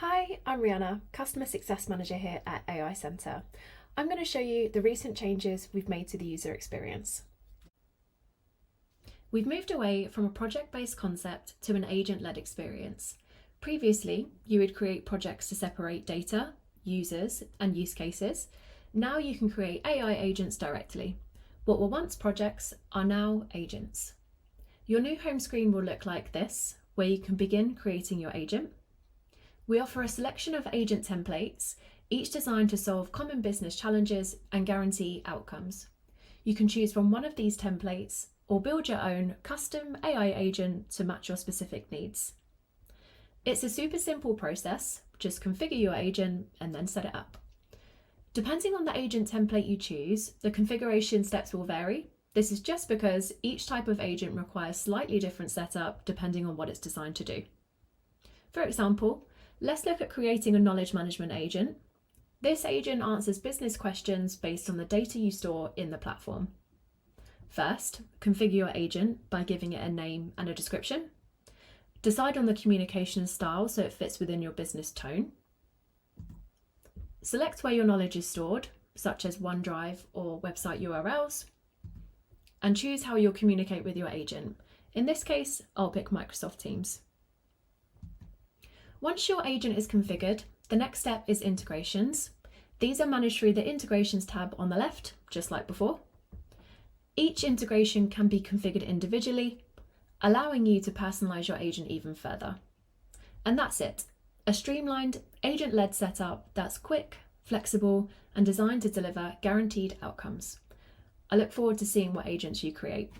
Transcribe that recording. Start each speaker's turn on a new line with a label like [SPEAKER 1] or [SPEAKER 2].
[SPEAKER 1] Hi, I'm Rihanna, Customer Success Manager here at AI Centre. I'm going to show you the recent changes we've made to the user experience. We've moved away from a project-based concept to an agent-led experience. Previously, you would create projects to separate data, users, and use cases. Now you can create AI agents directly. What were once projects are now agents. Your new home screen will look like this, where you can begin creating your agent. We offer a selection of agent templates, each designed to solve common business challenges and guarantee outcomes. You can choose from one of these templates or build your own custom AI agent to match your specific needs. It's a super simple process. Just configure your agent and then set it up. Depending on the agent template you choose, the configuration steps will vary. This is just because each type of agent requires slightly different setup depending on what it's designed to do. For example, let's look at creating a knowledge management agent. This agent answers business questions based on the data you store in the platform. First, configure your agent by giving it a name and a description. Decide on the communication style so it fits within your business tone. Select where your knowledge is stored, such as OneDrive or website URLs. And choose how you'll communicate with your agent. In this case, I'll pick Microsoft Teams. Once your agent is configured, the next step is integrations. These are managed through the Integrations tab on the left, just like before. Each integration can be configured individually, allowing you to personalize your agent even further. And that's it, a streamlined, agent-led setup that's quick, flexible, and designed to deliver guaranteed outcomes. I look forward to seeing what agents you create.